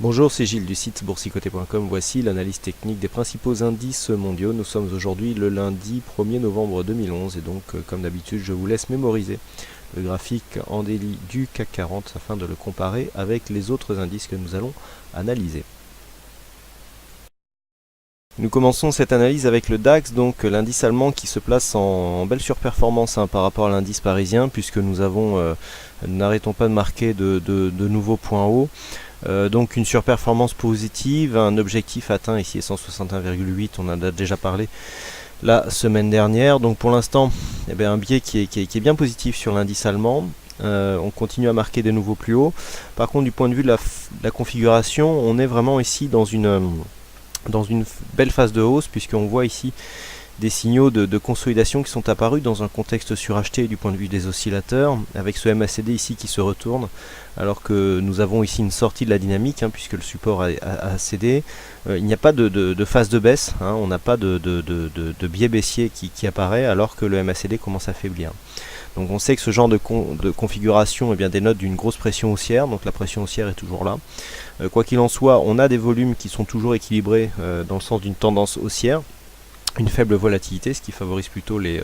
Bonjour, c'est Gilles du site boursicoté.com. Voici l'analyse technique des principaux indices mondiaux. Nous sommes aujourd'hui le lundi 1er novembre 2011 et donc comme d'habitude je vous laisse mémoriser le graphique en daily du CAC 40 afin de le comparer avec les autres indices que nous allons analyser. Nous commençons cette analyse avec le DAX, donc l'indice allemand qui se place en belle surperformance par rapport à l'indice parisien, puisque nous n'arrêtons pas de marquer de nouveaux points hauts. Donc une surperformance positive, un objectif atteint ici est 161,8, on en a déjà parlé la semaine dernière. Donc pour l'instant, un biais qui est bien positif sur l'indice allemand. On continue à marquer des nouveaux plus hauts. Par contre, du point de vue de la configuration, on est vraiment ici dans une belle phase de hausse, puisqu'on voit ici des signaux de consolidation qui sont apparus dans un contexte suracheté du point de vue des oscillateurs, avec ce MACD ici qui se retourne, alors que nous avons ici une sortie de la dynamique, puisque le support a cédé. Il n'y a pas de phase de baisse, on n'a pas de biais baissier qui apparaît, alors que le MACD commence à faiblir. Donc on sait que ce genre de configuration dénote d'une grosse pression haussière, donc la pression haussière est toujours là. Quoi qu'il en soit, on a des volumes qui sont toujours équilibrés dans le sens d'une tendance haussière, une faible volatilité, ce qui favorise plutôt les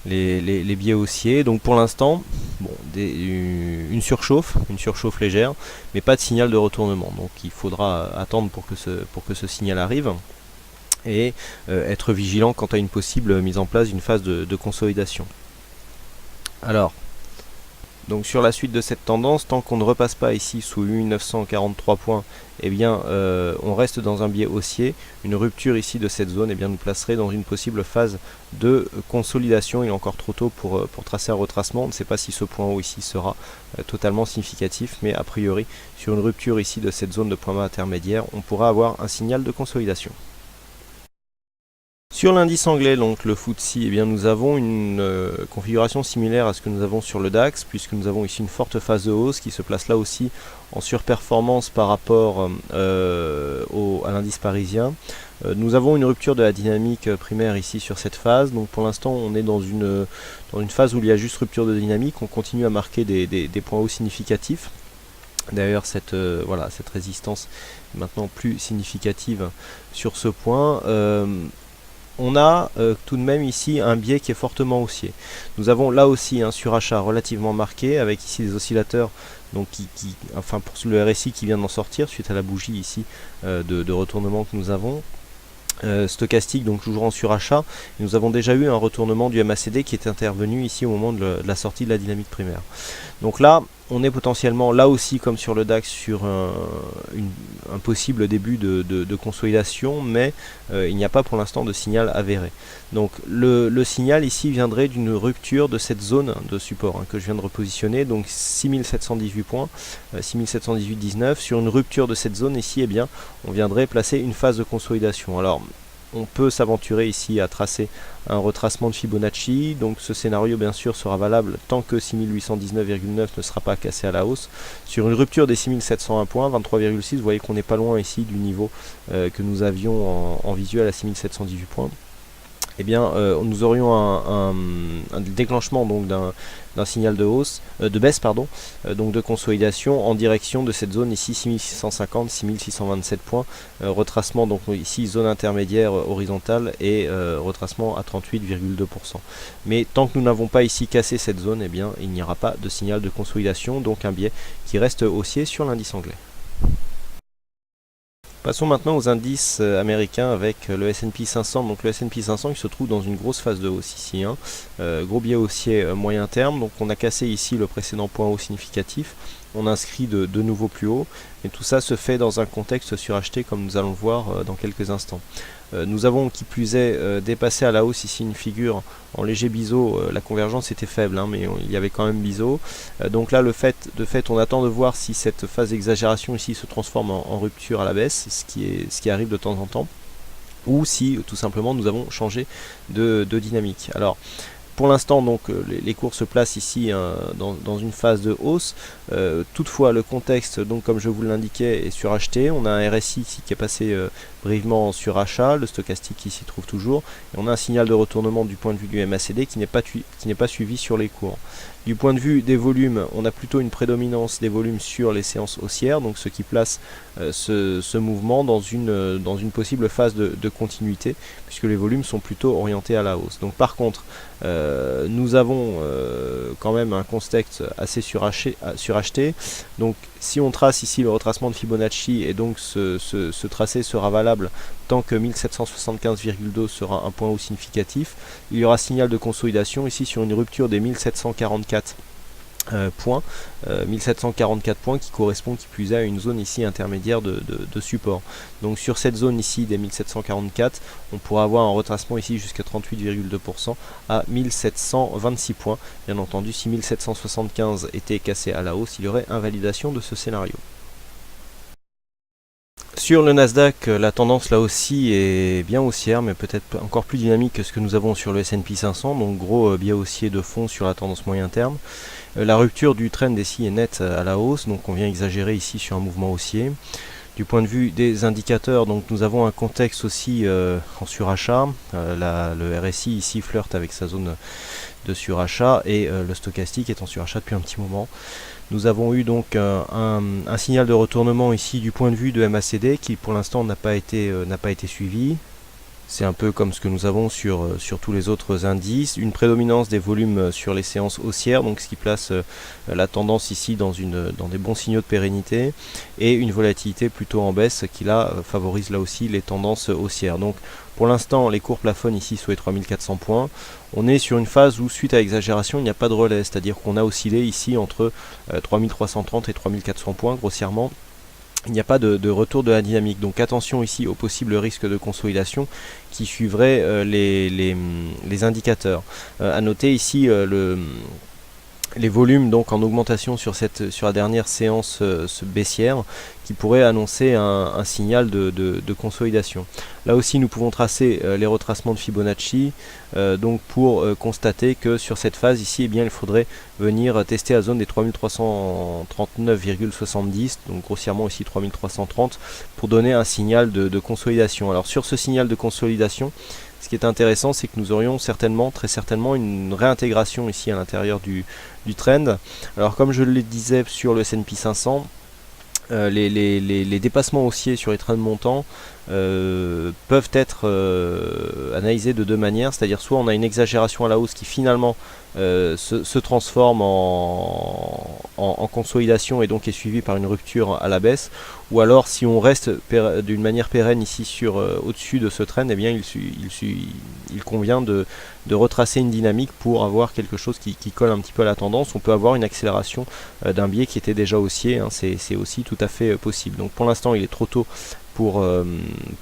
biais haussiers. Donc pour l'instant, une surchauffe légère, mais pas de signal de retournement. Donc il faudra attendre pour que ce signal arrive et être vigilant quant à une possible mise en place d'une phase de consolidation. Alors, donc sur la suite de cette tendance, tant qu'on ne repasse pas ici sous 1943 points, on reste dans un biais haussier. Une rupture ici de cette zone nous placerait dans une possible phase de consolidation. Il est encore trop tôt pour tracer un retracement. On ne sait pas si ce point haut ici sera totalement significatif, mais a priori, sur une rupture ici de cette zone de point bas intermédiaire, on pourra avoir un signal de consolidation. Sur l'indice anglais, donc le FTSE, nous avons une configuration similaire à ce que nous avons sur le DAX, puisque nous avons ici une forte phase de hausse qui se place là aussi en surperformance par rapport à l'indice parisien. Nous avons une rupture de la dynamique primaire ici sur cette phase, donc pour l'instant on est dans une phase où il y a juste rupture de dynamique. On continue à marquer des points hauts significatifs. D'ailleurs cette résistance est maintenant plus significative sur ce point. On a tout de même ici un biais qui est fortement haussier. Nous avons là aussi un surachat relativement marqué, avec ici des oscillateurs donc pour le RSI qui vient d'en sortir suite à la bougie ici de retournement que nous avons. Stochastique, donc toujours en surachat. Et nous avons déjà eu un retournement du MACD qui est intervenu ici au moment de la sortie de la dynamique primaire. Donc là, on est potentiellement là aussi comme sur le DAX sur un possible début de consolidation, mais il n'y a pas pour l'instant de signal avéré. Donc le signal ici viendrait d'une rupture de cette zone de support que je viens de repositionner, donc 6718 points, 6718,19. Sur une rupture de cette zone ici, on viendrait placer une phase de consolidation. Alors on peut s'aventurer ici à tracer un retracement de Fibonacci, donc ce scénario bien sûr sera valable tant que 6819,9 ne sera pas cassé à la hausse. Sur une rupture des 6701 points, 23,6, vous voyez qu'on n'est pas loin ici du niveau que nous avions en visuel à 6718 points. Nous aurions un déclenchement donc d'un signal de baisse, donc de consolidation en direction de cette zone ici 6650, 6627 points, retracement donc ici zone intermédiaire horizontale et retracement à 38,2%. Mais tant que nous n'avons pas ici cassé cette zone, il n'y aura pas de signal de consolidation, donc un biais qui reste haussier sur l'indice anglais. Passons maintenant aux indices américains avec le S&P 500. Donc le S&P 500 qui se trouve dans une grosse phase de hausse ici, gros biais haussier moyen terme. Donc on a cassé ici le précédent point haut significatif. On inscrit de nouveaux plus hauts, et tout ça se fait dans un contexte suracheté comme nous allons le voir dans quelques instants. Nous avons qui plus est dépassé à la hausse ici une figure en léger biseau. La convergence était faible, mais il y avait quand même biseau. Donc là de fait on attend de voir si cette phase d'exagération ici se transforme en rupture à la baisse, ce qui arrive de temps en temps, ou si tout simplement nous avons changé de dynamique. Alors pour l'instant, donc les cours se placent ici dans une phase de hausse. Toutefois, le contexte, donc comme je vous l'indiquais, est suracheté. On a un RSI ici qui est passé brièvement en surachat, le stochastique qui s'y trouve toujours, et on a un signal de retournement du point de vue du MACD qui n'est pas suivi sur les cours. Du point de vue des volumes, on a plutôt une prédominance des volumes sur les séances haussières, donc ce qui place ce mouvement dans une possible phase de continuité, puisque les volumes sont plutôt orientés à la hausse. Donc par contre, nous avons quand même un contexte assez suracheté. Donc si on trace ici le retracement de Fibonacci, et donc ce tracé sera valable tant que 1775,2 sera un point haut significatif, il y aura signal de consolidation ici sur une rupture des 1744 points, 1744 points qui correspond qui plus est à une zone ici intermédiaire de support. Donc sur cette zone ici des 1744, on pourra avoir un retracement ici jusqu'à 38,2% à 1726 points. Bien entendu, si 1775 était cassé à la hausse, il y aurait invalidation de ce scénario. Sur le Nasdaq, la tendance là aussi est bien haussière, mais peut-être encore plus dynamique que ce que nous avons sur le S&P 500, donc gros biais haussier de fond sur la tendance moyen terme. La rupture du trend ici est nette à la hausse, donc on vient exagérer ici sur un mouvement haussier. Du point de vue des indicateurs, donc nous avons un contexte aussi en surachat. Le RSI ici flirte avec sa zone de surachat et le stochastique est en surachat depuis un petit moment. Nous avons eu donc un signal de retournement ici du point de vue de MACD qui pour l'instant n'a pas été suivi. C'est un peu comme ce que nous avons sur tous les autres indices. Une prédominance des volumes sur les séances haussières, donc ce qui place la tendance ici dans des bons signaux de pérennité, et une volatilité plutôt en baisse qui là favorise là aussi les tendances haussières. Donc pour l'instant les cours plafonnent ici sous les 3400 points. On est sur une phase où suite à exagération il n'y a pas de relais, c'est-à-dire qu'on a oscillé ici entre 3330 et 3400 points grossièrement. Il n'y a pas de retour de la dynamique, donc attention ici au possible risque de consolidation qui suivrait les indicateurs. À noter ici les volumes donc en augmentation sur la dernière séance baissière qui pourrait annoncer un signal de consolidation. Là aussi nous pouvons tracer les retracements de Fibonacci donc pour constater que sur cette phase ici eh bien, il faudrait venir tester la zone des 3339,70, donc grossièrement ici 3330, pour donner un signal de consolidation. Alors sur ce signal de consolidation, ce qui est intéressant, c'est que nous aurions certainement, très certainement, une réintégration ici à l'intérieur du trend. Alors comme je le disais sur le S&P 500, les dépassements haussiers sur les trends montants peuvent être analysés de deux manières, c'est-à-dire soit on a une exagération à la hausse qui finalement se transforme en consolidation et donc est suivie par une rupture à la baisse, ou alors si on reste d'une manière pérenne ici sur au-dessus de ce trend, eh bien il convient de retracer une dynamique pour avoir quelque chose qui colle un petit peu à la tendance. On peut avoir une accélération d'un biais qui était déjà haussier, hein, c'est aussi tout à fait possible. Donc pour l'instant il est trop tôt pour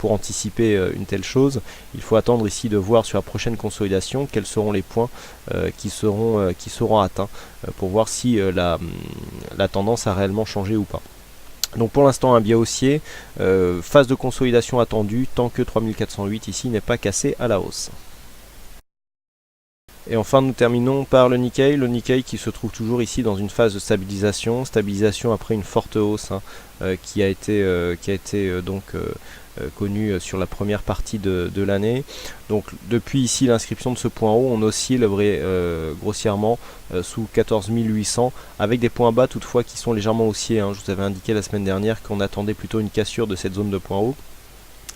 anticiper une telle chose. Il faut attendre ici de voir sur la prochaine consolidation quels seront les points qui seront atteints pour voir si la tendance a réellement changé ou pas. Donc pour l'instant un biais haussier, phase de consolidation attendue tant que 3408 ici n'est pas cassé à la hausse. Et enfin nous terminons par le Nikkei qui se trouve toujours ici dans une phase de stabilisation après une forte hausse hein, qui a été connue sur la première partie de l'année. Donc depuis ici l'inscription de ce point haut, on oscille grossièrement sous 14 800 avec des points bas toutefois qui sont légèrement haussiers. Hein. Je vous avais indiqué la semaine dernière qu'on attendait plutôt une cassure de cette zone de point haut.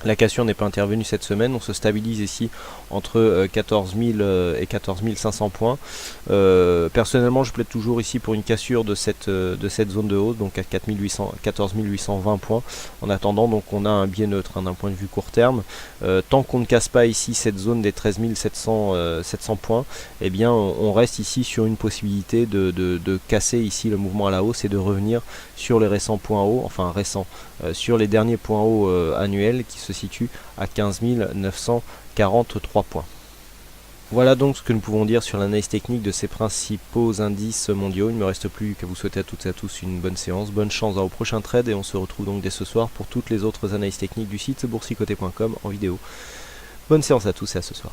La cassure n'est pas intervenue cette semaine, on se stabilise ici entre 14 000 et 14 500 points. Personnellement, je plaide toujours ici pour une cassure de cette zone de hausse, donc à 14 820 points. En attendant, donc on a un biais neutre hein, d'un point de vue court terme. Tant qu'on ne casse pas ici cette zone des 13 700 points, eh bien on reste ici sur une possibilité de casser ici le mouvement à la hausse et de revenir sur les récents points hauts, enfin récents, sur les derniers points hauts annuels qui se situent à 15 943 points. Voilà donc ce que nous pouvons dire sur l'analyse technique de ces principaux indices mondiaux. Il ne me reste plus qu'à vous souhaiter à toutes et à tous une bonne séance, bonne chance au prochain trade et on se retrouve donc dès ce soir pour toutes les autres analyses techniques du site boursicoté.com en vidéo. Bonne séance à tous et à ce soir.